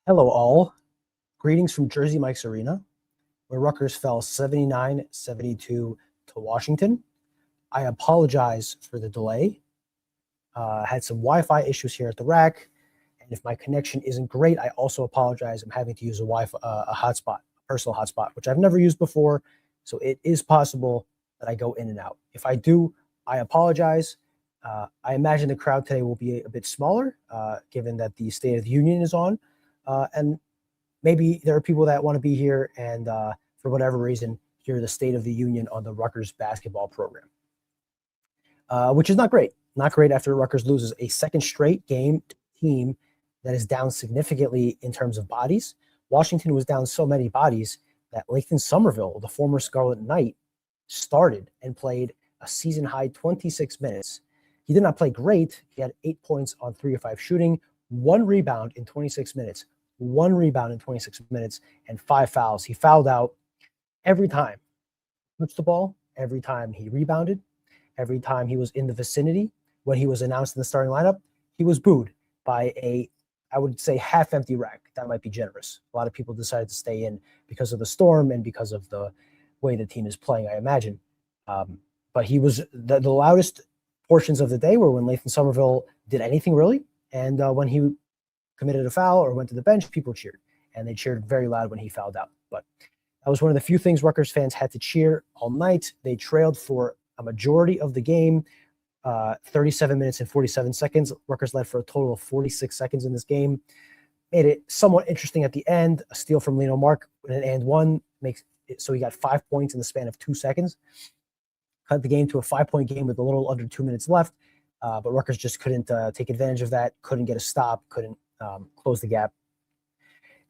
Hello, all. Greetings from Jersey Mike's Arena, where Rutgers fell 79-72 to Washington. I apologize for the delay. Had some Wi-Fi issues here at the rack, and if my connection isn't great, I also apologize. I'm having to use a hotspot, a personal hotspot, which I've never used before, so it is possible that I go in and out. If I do, I apologize. I imagine the crowd today will be a bit smaller, given that the State of the Union is on, and maybe there are people that want to be here and for whatever reason hear the State of the Union on the Rutgers basketball program, which is not great. Not great after Rutgers loses a second straight game to a team that is down significantly in terms of bodies. Washington was down so many bodies that Lathan Sommerville, the former Scarlet Knight, started and played a season-high 26 minutes. He did not play great. He had 8 points on 3 of 5 shooting, 1 rebound in 26 minutes. 1 rebound in 26 minutes, and 5 fouls. He fouled out every time he touched the ball, every time he rebounded, every time he was in the vicinity. When he was announced in the starting lineup, he was booed by I would say, half-empty rack. That might be generous. A lot of people decided to stay in because of the storm and because of the way the team is playing, I imagine. But he was the loudest portions of the day were when Lathan Sommerville did anything really, and when he committed a foul or went to the bench, people cheered, and they cheered very loud when he fouled out. But that was one of the few things Rutgers fans had to cheer all night. They trailed for a majority of the game, 37 minutes and 47 seconds. Rutgers led for a total of 46 seconds in this game. Made it somewhat interesting at the end. A steal from Lino Mark and one makes it so he got 5 points in the span of 2 seconds. Cut the game to a 5-point game with a little under 2 minutes left. But Rutgers just couldn't take advantage of that, couldn't get a stop, couldn't close the gap.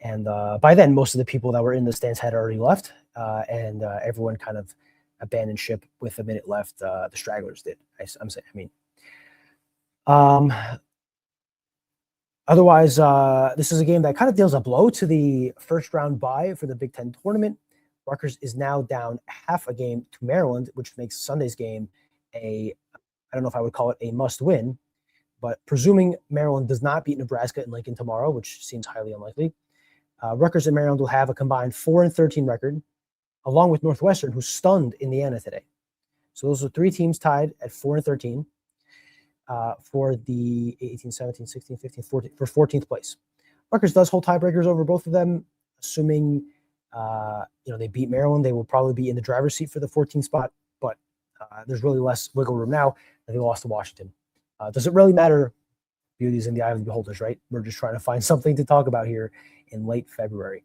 And by then, most of the people that were in the stands had already left, and everyone kind of abandoned ship with a minute left. The stragglers did. Otherwise, this is a game that kind of deals a blow to the first round bye for the Big Ten tournament. Rutgers is now down half a game to Maryland, which makes Sunday's game I don't know if I would call it a must win, but presuming Maryland does not beat Nebraska in Lincoln tomorrow, which seems highly unlikely, Rutgers and Maryland will have a combined 4-13 record, along with Northwestern, who stunned Indiana today. So those are 3 teams tied at 4-13 for the 18, 17, 16, 15, 14, for 14th place. Rutgers does hold tiebreakers over both of them, assuming they beat Maryland. They will probably be in the driver's seat for the 14th spot, but there's really less wiggle room now that they lost to Washington. Does it really matter? Beauty's in the eye of the beholders, right? We're just trying to find something to talk about here in late February.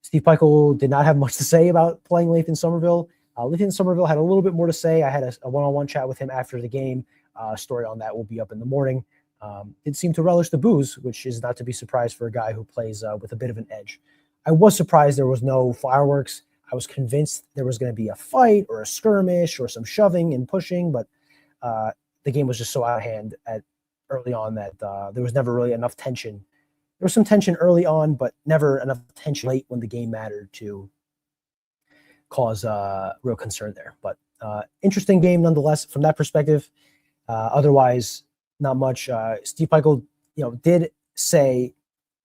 Steve Pikiell did not have much to say about playing Lathan Sommerville. Lathan Sommerville had a little bit more to say. I had a one-on-one chat with him after the game. Story on that will be up in the morning. Did seem to relish the booze, which is not to be surprised for a guy who plays with a bit of an edge. I was surprised there was no fireworks. I was convinced there was going to be a fight or a skirmish or some shoving and pushing, but the game was just so out of hand early on that there was never really enough tension. There was some tension early on, but never enough tension late when the game mattered to cause real concern there. But interesting game nonetheless from that perspective. Otherwise, not much. Steve Pikiell, did say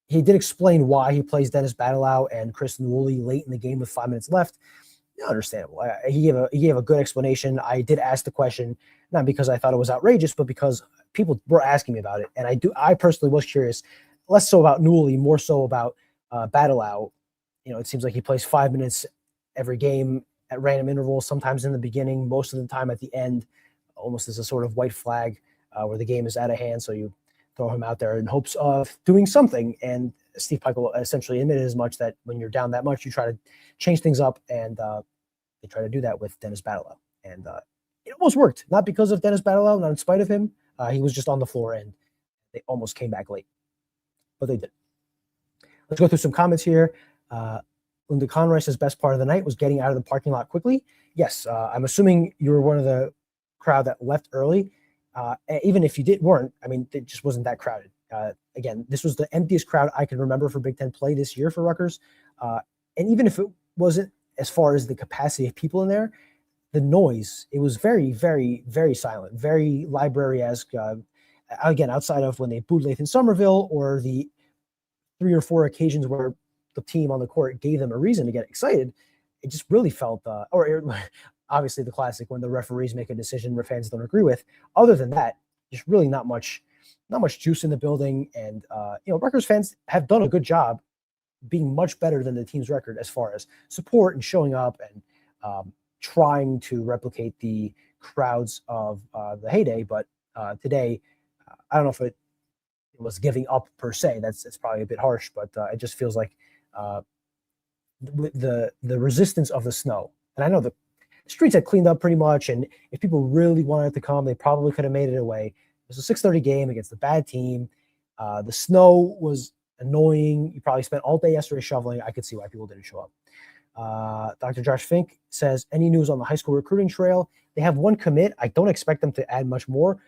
he did explain why he plays Dennis Battleau and Chris Newell late in the game with 5 minutes left. Understandable. He gave a good explanation. I did ask the question, not because I thought it was outrageous, but because people were asking me about it, and I personally was curious, less so about Newell, more so about Battleau. It seems like he plays 5 minutes every game at random intervals, sometimes in the beginning, most of the time at the end, almost as a sort of white flag where the game is out of hand. So you throw him out there in hopes of doing something. And Steve Pikiell essentially admitted as much, that when you're down that much, you try to change things up, and they try to do that with Dennis Battleau. And it almost worked, not because of Dennis Battleau, not in spite of him. He was just on the floor, and they almost came back late. But they did. Let's go through some comments here. Linda Conroy says best part of the night was getting out of the parking lot quickly. Yes, I'm assuming you were one of the crowd that left early. Even if you weren't, it just wasn't that crowded. Again, this was the emptiest crowd I can remember for Big Ten play this year for Rutgers. And even if it wasn't as far as the capacity of people in there, the noise, it was very, very, very silent, very library-esque. Again, outside of when they booed Lathan Sommerville or the 3 or 4 occasions where the team on the court gave them a reason to get excited. It just really felt, obviously the classic when the referees make a decision where fans don't agree with. Other than that, just really not much juice in the building. And Rutgers fans have done a good job being much better than the team's record as far as support and showing up and trying to replicate the crowds of the heyday. But today, I don't know if it was giving up per se. It's probably a bit harsh, but it just feels like the resistance of the snow. And I know the streets had cleaned up pretty much, and if people really wanted to come, they probably could have made it away. It was a 6:30 game against a bad team. The snow was annoying. You probably spent all day yesterday shoveling. I could see why people didn't show up. Dr. Josh Fink says, any news on the high school recruiting trail? They have one commit. I don't expect them to add much more.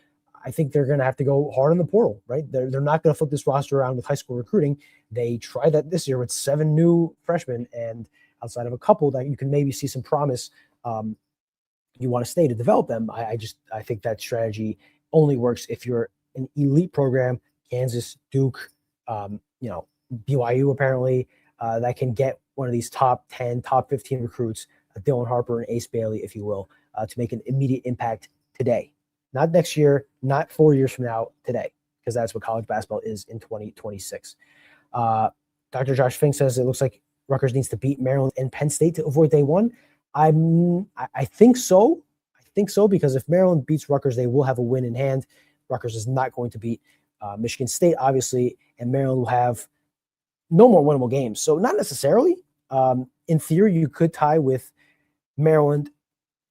I think they're going to have to go hard on the portal, right? They're not going to flip this roster around with high school recruiting. They tried that this year with 7 new freshmen, and outside of a couple that you can maybe see some promise, you want to stay to develop them. I think that strategy only works if you're an elite program, Kansas, Duke, BYU apparently, that can get one of these top 10, top 15 recruits, Dylan Harper and Ace Bailey, if you will, to make an immediate impact today. Not next year, not 4 years from now, today, because that's what college basketball is in 2026. Dr. Josh Fink says it looks like Rutgers needs to beat Maryland and Penn State to avoid day one. I think so. I think so, because if Maryland beats Rutgers, they will have a win in hand. Rutgers is not going to beat Michigan State, obviously, and Maryland will have no more winnable games. So not necessarily. In theory, you could tie with Maryland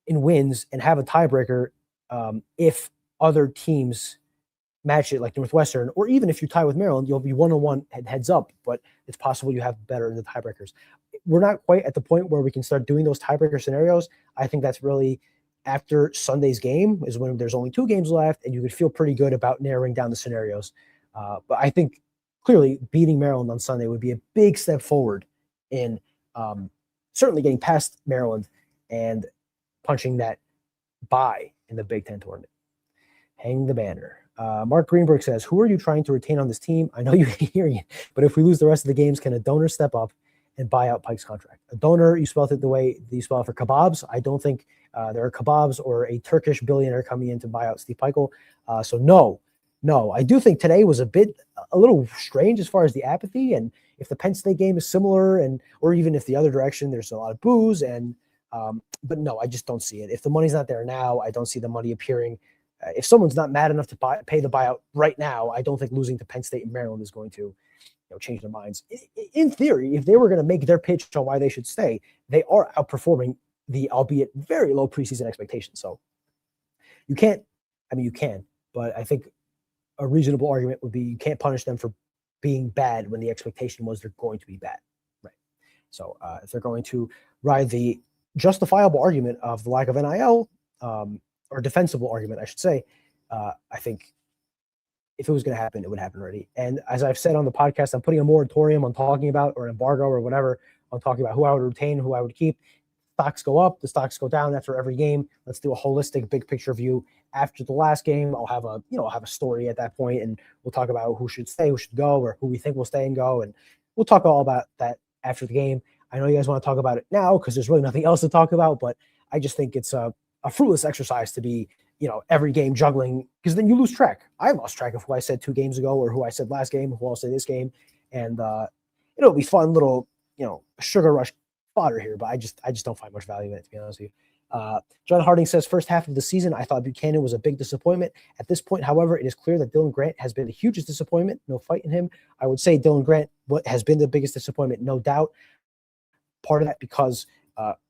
in wins and have a tiebreaker if other teams match it, like Northwestern, or even if you tie with Maryland, you'll be 1-1 heads up, but it's possible you have better in the tiebreakers. We're not quite at the point where we can start doing those tiebreaker scenarios. I think that's really after Sunday's game is when there's only 2 games left, and you could feel pretty good about narrowing down the scenarios. But I think clearly beating Maryland on Sunday would be a big step forward in certainly getting past Maryland and punching that bye in the Big Ten tournament. Hang the banner. Mark Greenberg says, who are you trying to retain on this team? I know you hate hearing it, but if we lose the rest of the games, can a donor step up and buy out Pike's contract? A donor, you spelled it the way you spell it for kebabs. I don't think there are kebabs or a Turkish billionaire coming in to buy out Steve Peichel. So no. I do think today was a little strange as far as the apathy. And if the Penn State game is similar, or even if the other direction, there's a lot of boos. But no, I just don't see it. If the money's not there now, I don't see the money appearing. If someone's not mad enough to pay the buyout right now, I don't think losing to Penn State and Maryland is going to change their minds. In theory, if they were going to make their pitch on why they should stay, they are outperforming the albeit very low preseason expectations. So you can, but I think a reasonable argument would be you can't punish them for being bad when the expectation was they're going to be bad. Right. So if they're going to ride the justifiable argument of the lack of NIL, or defensible argument, I should say, I think if it was going to happen, it would happen already. And as I've said on the podcast, I'm putting a moratorium on talking about, or an embargo or whatever, on talking about who I would retain, who I would keep. Stocks go up, the stocks go down after every game. Let's do a holistic big picture view after the last game. I'll have a story at that point, and we'll talk about who should stay, who should go, or who we think will stay and go. And we'll talk all about that after the game. I know you guys want to talk about it now because there's really nothing else to talk about, but I just think it's a fruitless exercise to be, every game juggling, because then you lose track. I lost track of who I said 2 games ago, or who I said last game, who I'll say this game. And it'll be fun little, sugar rush fodder here, but I just don't find much value in it, to be honest with you. John Harding says, first half of the season, I thought Buchanan was a big disappointment. At this point, however, it is clear that Dylan Grant has been the hugest disappointment. No fight in him. I would say Dylan Grant has been the biggest disappointment, no doubt. Part of that because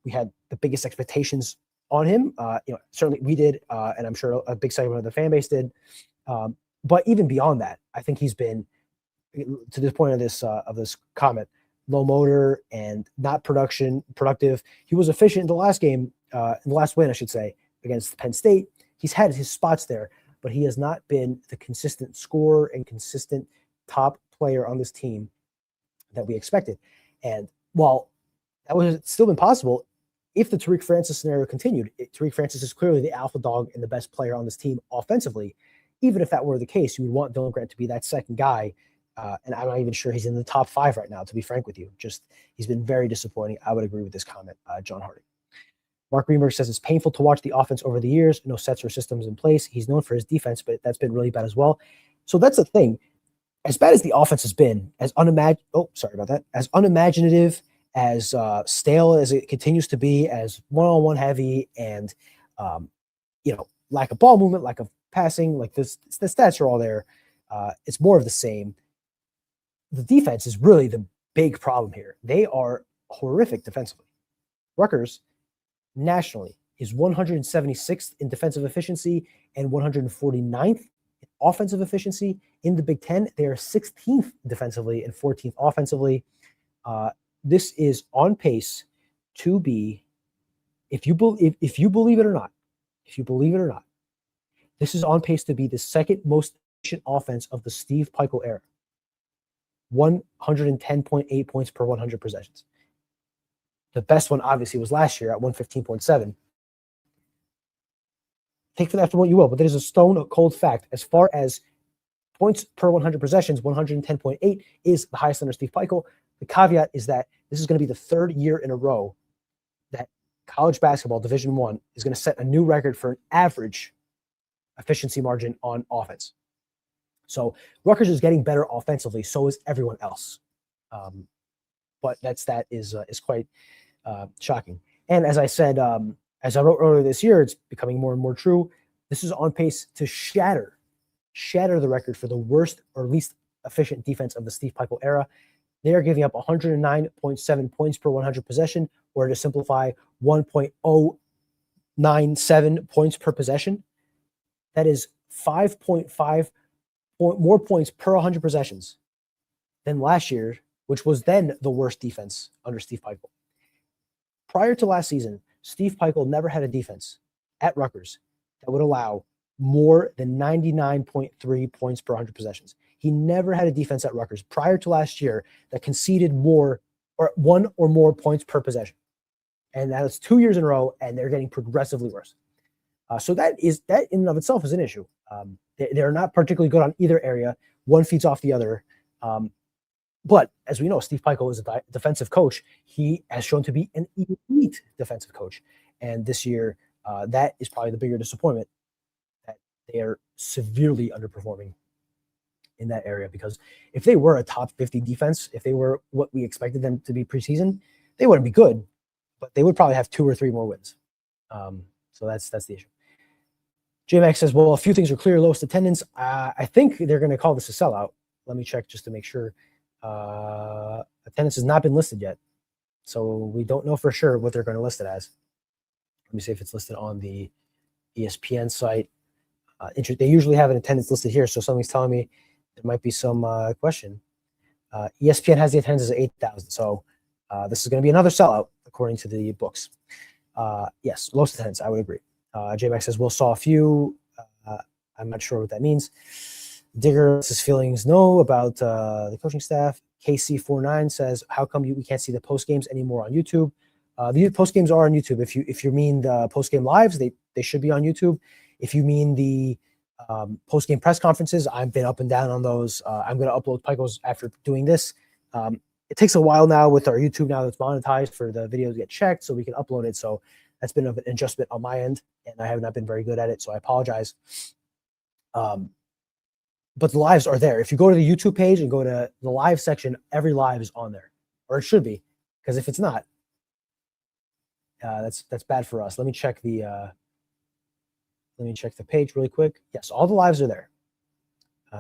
we had the biggest expectations on him. Certainly we did, and I'm sure a big segment of the fan base did. But even beyond that, I think he's been, to this point of this comment, low motor and not productive. He was efficient in the last game, in the last win, I should say, against Penn State. He's had his spots there, but he has not been the consistent scorer and consistent top player on this team that we expected. And while that would still been possible, if the Tariq Francis scenario continued, Tariq Francis is clearly the alpha dog and the best player on this team offensively. Even if that were the case, you would want Dylan Grant to be that second guy And I'm not even sure he's in the top 5 right now, to be frank with you. Just he's been very disappointing. I would agree with this comment, John Hardy. Mark Greenberg says it's painful to watch the offense over the years. No sets or systems in place. He's known for his defense, but that's been really bad as well. So that's the thing. As bad as the offense has been, as unimaginative, as stale as it continues to be, as one-on-one heavy, and lack of ball movement, lack of passing, like this, the stats are all there. It's more of the same. The defense is really the big problem here. They are horrific defensively. Rutgers nationally is 176th in defensive efficiency and 149th in offensive efficiency. In the Big Ten, they are 16th defensively and 14th offensively. This is on pace to be, if you believe it or not, this is on pace to be the second most efficient offense of the Steve Pikiell era. 110.8 points per 100 possessions. The best one obviously was last year at 115.7. Take for that for what you will, but there's a stone cold fact. As far as points per 100 possessions, 110.8 is the highest under Steve Pikiell. The caveat is that this is going to be the third year in a row that college basketball Division I is going to set a new record for an average efficiency margin on offense. So Rutgers is getting better offensively. So is everyone else. But that is quite shocking. And as I said, as I wrote earlier this year, it's becoming more and more true. This is on pace to shatter the record for the worst or least efficient defense of the Steve Pikiell era. They are giving up 109.7 points per 100 possession, or to simplify, 1.097 points per possession. That is 5.5 more points per 100 possessions than last year, which was then the worst defense under Steve Pikiell. Prior to last season, Steve Pikiell never had a defense at Rutgers that would allow more than 99.3 points per 100 possessions. He never had a defense at Rutgers prior to last year that conceded more or one or more points per possession. And that is 2 years in a row, and they're getting progressively worse. So that in and of itself is an issue. They're not particularly good on either area. One feeds off the other. But as we know, Steve Pikiell is a defensive coach. He has shown to be an elite defensive coach. And this year, that is probably the bigger disappointment, that they are severely underperforming in that area. Because if they were a top 50 defense, if they were what we expected them to be preseason, they wouldn't be good, but they would probably have 2 or 3 more wins. So that's the issue. J-Max says, well, a few things are clear. Lowest attendance. I think they're going to call this a sellout. Let me check just to make sure. Attendance has not been listed yet. So we don't know for sure what they're going to list it as. Let me see if it's listed on the ESPN site. They usually have an attendance listed here, so something's telling me there might be some question. ESPN has the attendance as 8,000, so this is going to be another sellout according to the books. Yes, lowest attendance, I would agree. J-Max says, we'll saw a few. I'm not sure what that means. Digger, his feelings know about the coaching staff. KC49 says, how come we can't see the post games anymore on YouTube? The post games are on YouTube. If you mean the post game lives, they should be on YouTube. If you mean the post game press conferences, I've been up and down on those. I'm going to upload Pikiell's after doing this. It takes a while now with our YouTube now that's monetized for the videos to get checked so we can upload it. So that's been an adjustment on my end, and I have not been very good at it, so I apologize. But the lives are there. If you go to the YouTube page and go to the live section, every live is on there, or it should be, because if it's not, that's bad for us. Let me check the page really quick. Yes, all the lives are there,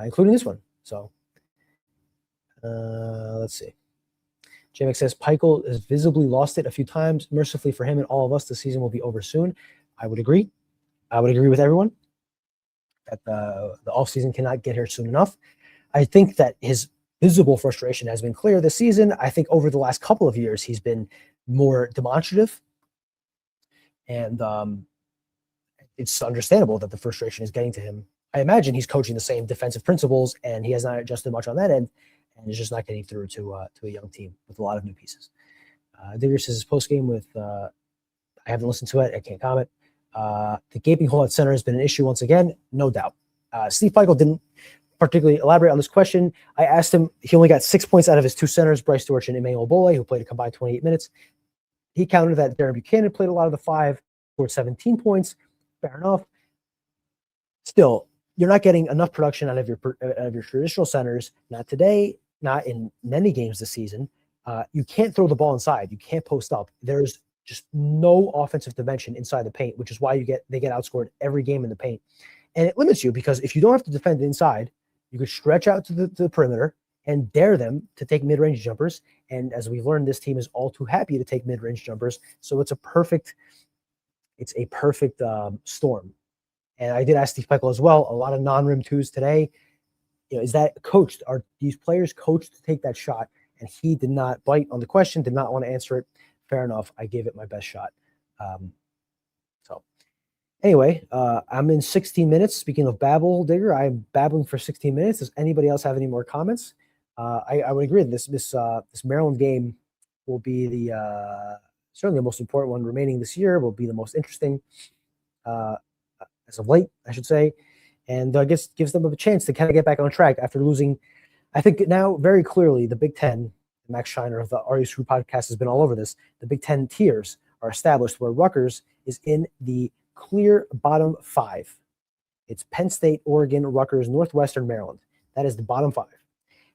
including this one. So let's see. JMX says Pikiell has visibly lost it a few times. Mercifully for him and all of us, the season will be over soon. I would agree. I would agree with everyone that the offseason cannot get here soon enough. I think that his visible frustration has been clear this season. I think over the last couple of years, he's been more demonstrative. And it's understandable that the frustration is getting to him. I imagine he's coaching the same defensive principles, and he has not adjusted much on that end, and is just not getting through to a young team with a lot of new pieces. Digger says his postgame with, I haven't listened to it. I can't comment. The gaping hole at center has been an issue once again, no doubt. Steve Pikiell didn't, particularly elaborate on this question. I asked him, he only got 6 points out of his two centers, Bryce Storch and Emmanuel Bole, who played a combined 28 minutes. He countered that Darren Buchanan played a lot of the five, scored 17 points. Fair enough. Still, you're not getting enough production out of your traditional centers. Not today, not in many games this season. You can't throw the ball inside. You can't post up. There's just no offensive dimension inside the paint, which is why they get outscored every game in the paint. And it limits you because if you don't have to defend inside, you could stretch out to the perimeter and dare them to take mid-range jumpers. And as we've learned, this team is all too happy to take mid-range jumpers. So it's a perfect storm. And I did ask Steve Peckel as well, a lot of non-rim twos today. Is that coached? Are these players coached to take that shot? And he did not bite on the question, did not want to answer it. Fair enough. I gave it my best shot. Anyway, I'm in 16 minutes. Speaking of babble digger, I'm babbling for 16 minutes. Does anybody else have any more comments? I would agree that this Maryland game will be certainly the most important one remaining this year. Will be the most interesting as of late, I should say, and I guess gives them a chance to kind of get back on track after losing. I think now very clearly the Big Ten. Max Scheiner of the RU Screw podcast has been all over this. The Big Ten tiers are established where Rutgers is in the clear bottom five. It's Penn State, Oregon, Rutgers, Northwestern, Maryland. That is the bottom five.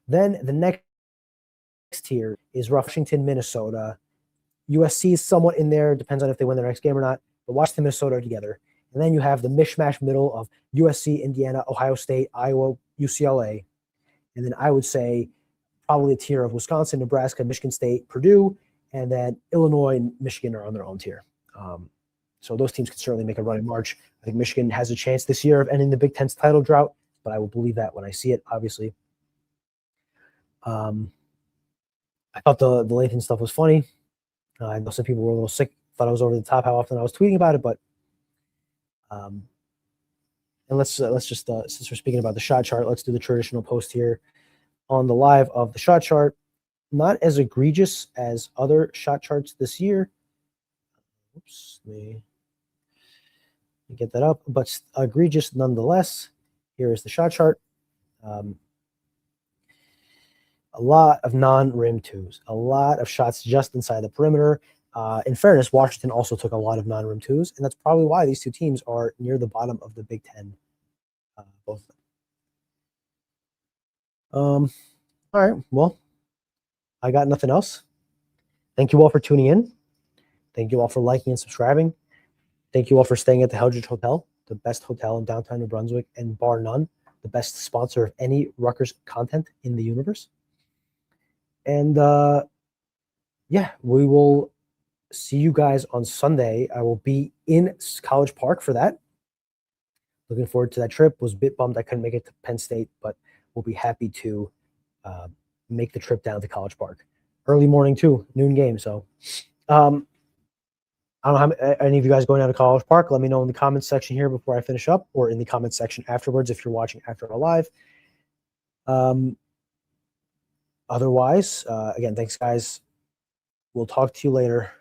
Then the next tier is Washington, Minnesota. USC is somewhat in there. Depends on if they win their next game or not. But Washington, Minnesota are together. And then you have the mishmash middle of USC, Indiana, Ohio State, Iowa, UCLA. And then I would say probably a tier of Wisconsin, Nebraska, Michigan State, Purdue, and then Illinois and Michigan are on their own tier. So those teams can certainly make a run in March. I think Michigan has a chance this year of ending the Big Ten's title drought, but I will believe that when I see it, obviously. I thought the Lathan stuff was funny. I know some people were a little sick, thought I was over the top how often I was tweeting about it, but and let's just since we're speaking about the shot chart, let's do the traditional post here on the live of the shot chart. Not as egregious as other shot charts this year. Oops, let me get that up, but egregious nonetheless. Here is the shot chart. A lot of non-rim twos, a lot of shots just inside the perimeter. In fairness, Washington also took a lot of non-rim twos, and that's probably why these two teams are near the bottom of the Big Ten, both of them. All right, well, I got nothing else. Thank you all for tuning in. Thank you all for liking and subscribing. Thank you all for staying at the Heldridge Hotel, the best hotel in downtown New Brunswick, and bar none, the best sponsor of any Rutgers content in the universe. And yeah, we will see you guys on Sunday. I will be in College Park for that. Looking forward to that trip. Was a bit bummed I couldn't make it to Penn State, but we'll be happy to make the trip down to College Park. Early morning too, noon game. So I don't know how any of you guys going down to College Park. Let me know in the comments section here before I finish up, or in the comments section afterwards if you're watching after our live. Otherwise, again, thanks guys. We'll talk to you later.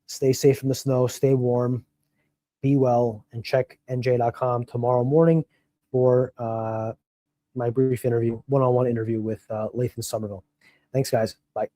Stay safe from the snow, stay warm, be well, and check nj.com tomorrow morning for my brief interview, one-on-one interview with Lathan Sommerville. Thanks, guys. Bye.